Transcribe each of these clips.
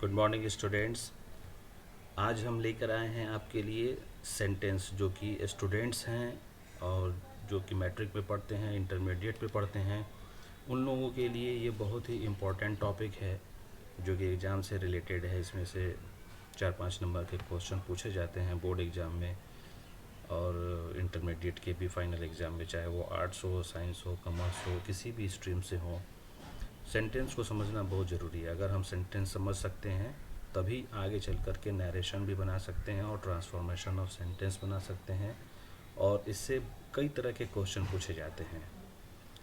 Good morning students. आज हम लेकर आए हैं आपके लिए सेंटेंस जो कि स्टूडेंट्स हैं और जो कि मैट्रिक पे पढ़ते हैं, इंटरमीडिएट पे पढ़ते हैं, उन लोगों के लिए ये बहुत ही इम्पोर्टेंट टॉपिक है जो कि एग्ज़ाम से रिलेटेड है। इसमें से 4-5 नंबर के क्वेश्चन पूछे जाते हैं बोर्ड एग्ज़ाम में और इंटरमीडिएट के भी फाइनल एग्ज़ाम में, चाहे वो आर्ट्स हो, साइंस हो, कॉमर्स हो, किसी भी स्ट्रीम से हो। सेंटेंस को समझना बहुत ज़रूरी है। अगर हम सेंटेंस समझ सकते हैं तभी आगे चल कर के नरेशन भी बना सकते हैं और ट्रांसफॉर्मेशन ऑफ सेंटेंस बना सकते हैं, और इससे कई तरह के क्वेश्चन पूछे जाते हैं।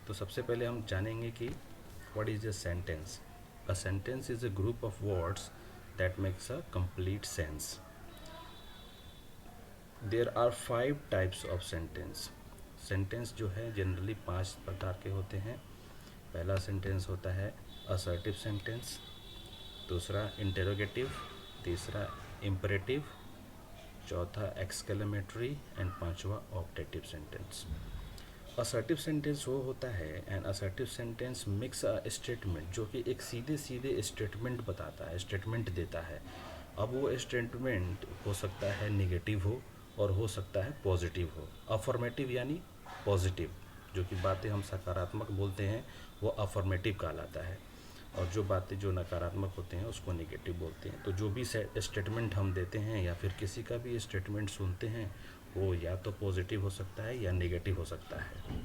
तो सबसे पहले हम जानेंगे कि what is a sentence. A sentence is a group of words that makes a complete sense. There are 5 types of sentence. Sentence जो है जनरली 5 प्रकार के होते हैं। पहला सेंटेंस होता है असर्टिव सेंटेंस, दूसरा इंटेरोगेटिव, तीसरा इम्परेटिव, चौथा एक्सक्लेमेटरी एंड पांचवा ऑप्टेटिव सेंटेंस। असर्टिव सेंटेंस वो होता है, an assertive sentence mix a statement, जो कि एक सीधे सीधे स्टेटमेंट बताता है, स्टेटमेंट देता है। अब वो स्टेटमेंट हो सकता है निगेटिव हो और हो सकता है पॉजिटिव हो। अफर्मेटिव यानी पॉजिटिव, जो कि बातें हम सकारात्मक बोलते हैं वो अफर्मेटिव कहलाता है, और जो बातें जो नकारात्मक होते हैं उसको नेगेटिव बोलते हैं। तो जो भी स्टेटमेंट हम देते हैं या फिर किसी का भी स्टेटमेंट सुनते हैं वो या तो पॉजिटिव हो सकता है या नेगेटिव हो सकता है।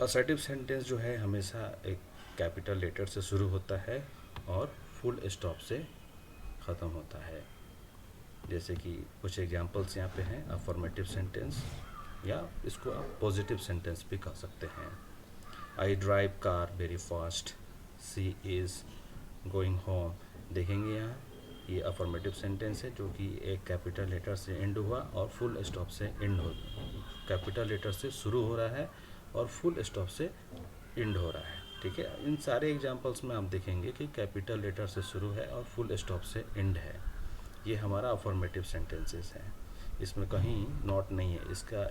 असर्टिव सेंटेंस जो है हमेशा एक कैपिटल लेटर से शुरू होता है और फुल स्टॉप से ख़त्म होता है। जैसे कि कुछ एग्जांपल्स यहाँ पे हैं। अफर्मेटिव सेंटेंस, या इसको आप पॉजिटिव सेंटेंस भी कह सकते हैं। I drive car very fast, she is going home. देखेंगे यहाँ ये अफर्मेटिव सेंटेंस है जो कि एक कैपिटल लेटर से एंड हुआ और फुल स्टॉप से एंड हो, कैपिटल लेटर से शुरू हो रहा है और फुल स्टॉप से एंड हो रहा है। ठीक है, इन सारे एग्जांपल्स में आप देखेंगे कि कैपिटल लेटर से शुरू है और फुल स्टॉप से एंड है। ये हमारा अफर्मेटिव सेंटेंसेस है, इसमें कहीं नॉट नहीं है। इसका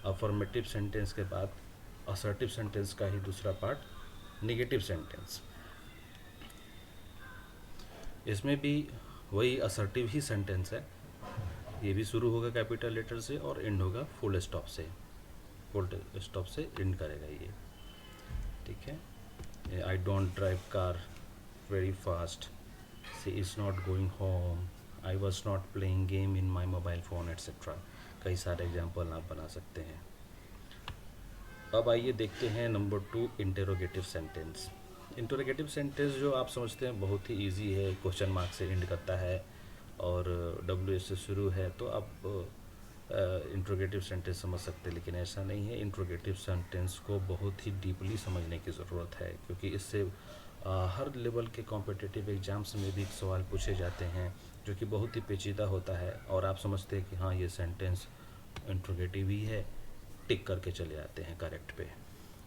अफर्मेटिव सेंटेंस के बाद असर्टिव सेंटेंस का ही दूसरा पार्ट नेगेटिव सेंटेंस। इसमें भी वही असर्टिव ही सेंटेंस है, ये भी शुरू होगा कैपिटल लेटर से और एंड होगा फुल स्टॉप से, फुल स्टॉप से एंड करेगा ये। ठीक है, I don't drive car very fast, she is not going home, I was not playing game in my mobile phone etcetera. कई सारे एग्जाम्पल आप बना सकते हैं। अब आइए देखते हैं number 2, interrogative sentence. Interrogative sentence जो आप समझते हैं बहुत ही इजी है, क्वेश्चन मार्क से एंड करता है और डब्ल्यू एस से शुरू है, तो आप इंट्रोगेटिव सेंटेंस समझ सकते हैं। लेकिन ऐसा नहीं है, इंट्रोगेटिव सेंटेंस को बहुत ही डीपली समझने की ज़रूरत है, क्योंकि इससे हर लेवल के कॉम्पिटिटिव एग्जाम्स में भी सवाल पूछे जाते हैं जो कि बहुत ही पेचीदा होता है, और आप समझते हैं कि हाँ ये सेंटेंस इंट्रोगेटिव ही है, टिक करके चले जाते हैं करेक्ट पे।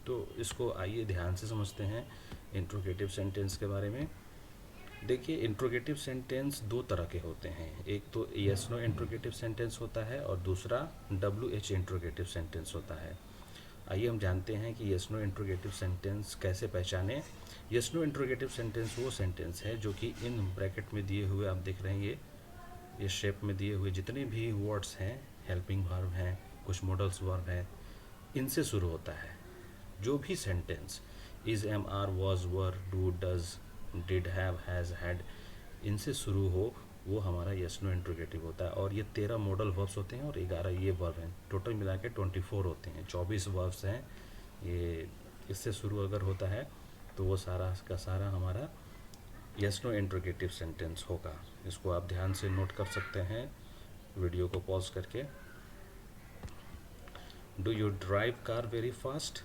तो इसको आइए ध्यान से समझते हैं इंट्रोगेटिव सेंटेंस के बारे में। देखिए, इंट्रोगेटिव सेंटेंस दो तरह के होते हैं, एक तो यस नो इंट्रोगेटिव सेंटेंस होता है और दूसरा डब्ल्यू एच इंट्रोगेटिव सेंटेंस होता है। आइए हम जानते हैं कि यस नो इंट्रोगेटिव सेंटेंस कैसे पहचानें। यस नो इंट्रोगेटिव सेंटेंस वो सेंटेंस है जो कि इन ब्रैकेट में दिए हुए, आप देख रहे हैं ये शेप में दिए हुए जितने भी वर्ड्स हैं, हेल्पिंग वर्ब हैं, कुछ मॉडल्स वर्ब हैं, इनसे शुरू होता है। जो भी sentence is, am, are, was, were, do, does, did, have, has, had, इनसे शुरू हो वो हमारा यस नो इंट्रोगेटिव होता है। और ये 13 मॉडल वर्ब्स होते हैं और 11 ये वर्ब हैं, टोटल मिला के 24 होते हैं, 24 वर्ब्स हैं ये। इससे शुरू अगर होता है तो वो सारा का सारा हमारा यस नो इंट्रोगेटिव सेंटेंस होगा। इसको आप ध्यान से नोट कर सकते हैं वीडियो को पॉज करके। Do you drive car very fast,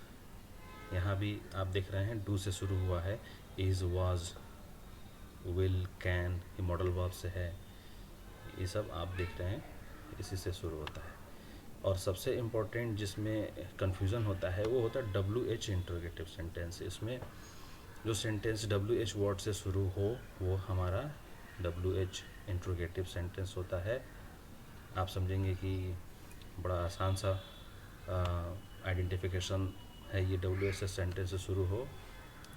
यहाँ भी आप देख रहे हैं डू से शुरू हुआ है, इज़, वाज, विल, कैन, ये मॉडल वर्ब से है, ये सब आप देख रहे हैं इसी से शुरू होता है। और सबसे इम्पोर्टेंट जिसमें कन्फ्यूज़न होता है वो होता है डब्ल्यू एच इंट्रोगेटिव सेंटेंस। इसमें जो सेंटेंस डब्ल्यू एच वर्ड से शुरू हो वो हमारा डब्ल्यू एच इंट्रोगेटिव सेंटेंस होता है। आप समझेंगे कि बड़ा आसान सा आइडेंटिफिकेशन है ये, डब्ल्यू एच से सेंटेंस से शुरू हो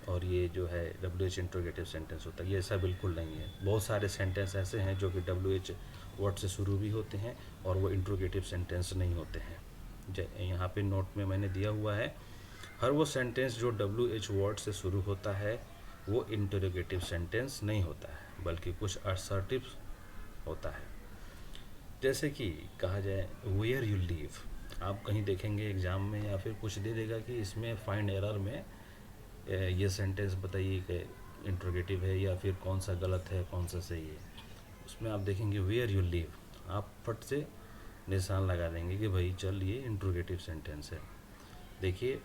और ये जो है WH इंट्रोगेटिव सेंटेंस होता है, ये ऐसा बिल्कुल नहीं है। बहुत सारे सेंटेंस ऐसे हैं जो कि WH वर्ड से शुरू भी होते हैं और वो इंट्रोगेटिव सेंटेंस नहीं होते हैं। यहाँ पे नोट में मैंने दिया हुआ है, हर वो सेंटेंस जो WH वर्ड से शुरू होता है वो इंट्रोगेटिव सेंटेंस नहीं होता है, बल्कि कुछ असर्टिव होता है। जैसे कि कहा जाए वेयर यू लिव, आप कहीं देखेंगे एग्ज़ाम में या फिर कुछ दे देगा कि इसमें फाइंड एरर में ये सेंटेंस बताइए कि इंट्रोगेटिव है या फिर कौन सा गलत है कौन सा सही है। उसमें आप देखेंगे वेयर यू लिव, आप फट से निशान लगा देंगे कि भाई चल ये इंट्रोगेटिव सेंटेंस है। देखिए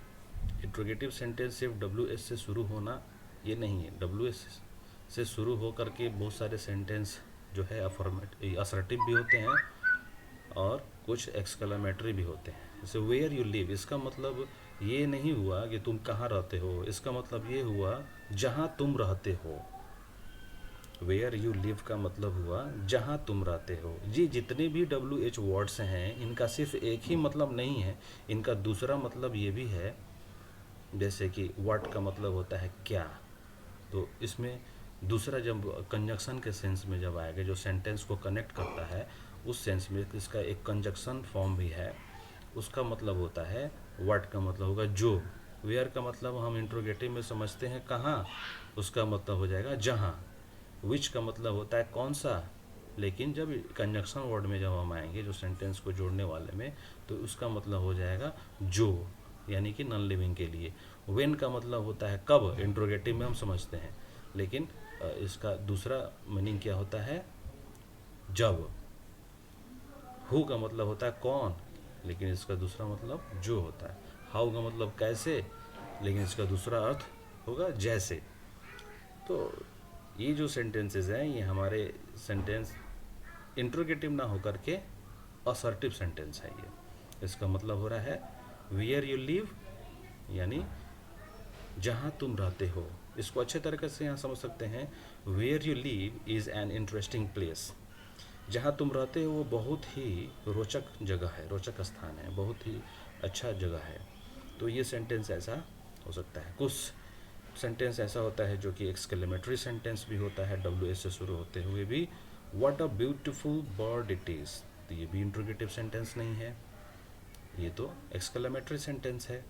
इंट्रोगेटिव सेंटेंस सिर्फ WH से शुरू होना ये नहीं है, WH से शुरू हो करके बहुत सारे सेंटेंस जो है असर्टिव भी होते हैं और कुछ एक्सक्लेमेटरी भी होते हैं। जैसे वेयर यू लिव, इसका मतलब ये नहीं हुआ कि तुम कहाँ रहते हो, इसका मतलब ये हुआ जहाँ तुम रहते हो। वेयर यू लिव का मतलब हुआ जहाँ तुम रहते हो। जी जितने भी WH वर्ड्स हैं इनका सिर्फ एक ही मतलब नहीं है, इनका दूसरा मतलब ये भी है। जैसे कि व्हाट का मतलब होता है क्या, तो इसमें दूसरा जब कंजक्शन के सेंस में जब आएगा, जो सेंटेंस को कनेक्ट करता है उस सेंस में इसका एक कंजक्शन फॉर्म भी है, उसका मतलब होता है व्हाट का मतलब होगा जो। वेयर का मतलब हम इंट्रोगेटिव में समझते हैं कहाँ, उसका मतलब हो जाएगा जहाँ। विच का मतलब होता है कौन सा, लेकिन जब कंजक्शन वर्ड में जब हम आएंगे जो सेंटेंस को जोड़ने वाले में, तो उसका मतलब हो जाएगा जो, यानी कि नॉन लिविंग के लिए। व्हेन का मतलब होता है कब, इंट्रोगेटिव में हम समझते हैं, लेकिन इसका दूसरा मीनिंग क्या होता है जब। हु का मतलब होता है कौन, लेकिन इसका दूसरा मतलब जो होता है। हाउ का मतलब कैसे, लेकिन इसका दूसरा अर्थ होगा जैसे। तो ये जो सेंटेंसेस हैं ये हमारे सेंटेंस इंट्रोगेटिव ना होकर के असर्टिव सेंटेंस है। ये इसका मतलब हो रहा है वेयर यू लिव, यानी जहाँ तुम रहते हो। इसको अच्छे तरीके से यहाँ समझ सकते हैं, where you live is an interesting place. जहाँ तुम रहते हो वो बहुत ही रोचक जगह है, रोचक स्थान है, बहुत ही अच्छा जगह है। तो ये सेंटेंस ऐसा हो सकता है। कुछ सेंटेंस ऐसा होता है जो कि एक्सक्लेमेटरी सेंटेंस भी होता है, WH से शुरू होते हुए भी। What a beautiful bird it is, तो ये भी इंट्रोगेटिव सेंटेंस नहीं है, ये तो एक्सक्लेमेटरी सेंटेंस है।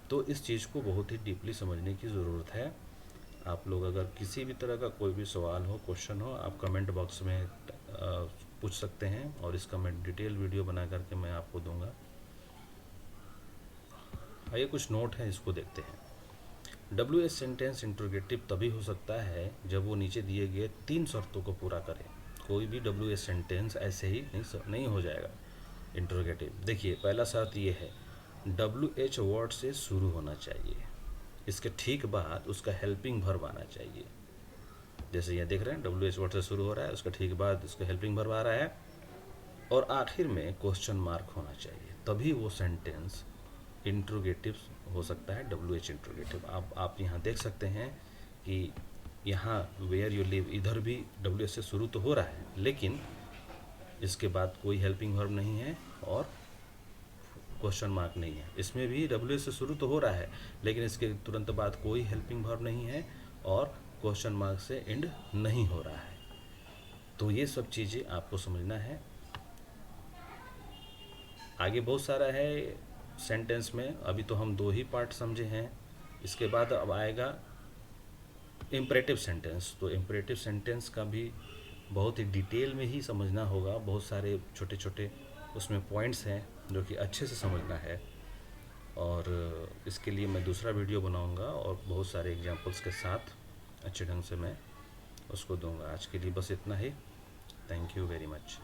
तो इस चीज़ को बहुत ही डीपली समझने की ज़रूरत है। आप लोग अगर किसी भी तरह का कोई भी सवाल हो, क्वेश्चन हो, आप कमेंट बॉक्स में पूछ सकते हैं और इसका मैं डिटेल वीडियो बना करके मैं आपको दूंगा। आइए कुछ नोट है, इसको देखते हैं। WH सेंटेंस इंट्रोगेटिव तभी हो सकता है जब वो नीचे दिए गए 3 शर्तों को पूरा करे। कोई भी WH सेंटेंस ऐसे ही नहीं हो जाएगा इंट्रोगेटिव। देखिए पहला शर्त ये है, WH वर्ड से शुरू होना चाहिए, इसके ठीक बाद उसका हेल्पिंग वर्ब आना चाहिए। जैसे ये देख रहे हैं WH वर्ड से शुरू हो रहा है, उसका ठीक बाद उसका हेल्पिंग वर्ब आ रहा है, और आखिर में क्वेश्चन मार्क होना चाहिए, तभी वो सेंटेंस इंट्रोगेटिव हो सकता है, WH इंट्रोगेटिव। आप यहाँ देख सकते हैं कि यहाँ वेयर यू लिव, इधर भी WH से शुरू तो हो रहा है, लेकिन इसके बाद कोई हेल्पिंग वर्ब नहीं है और क्वेश्चन मार्क नहीं है। इसमें भी WH से शुरू तो हो रहा है, लेकिन इसके तुरंत बाद कोई हेल्पिंग वर्ब नहीं है और क्वेश्चन मार्क से एंड नहीं हो रहा है। तो ये सब चीज़ें आपको समझना है। आगे बहुत सारा है सेंटेंस में, अभी तो हम 2 ही पार्ट समझे हैं। इसके बाद अब आएगा इम्परेटिव सेंटेंस। तो इम्परेटिव सेंटेंस का भी बहुत ही डिटेल में ही समझना होगा, बहुत सारे छोटे छोटे उसमें पॉइंट्स हैं जो कि अच्छे से समझना है, और इसके लिए मैं दूसरा वीडियो बनाऊंगा और बहुत सारे एग्जांपल्स के साथ अच्छे ढंग से मैं उसको दूंगा। आज के लिए बस इतना ही। Thank you very much.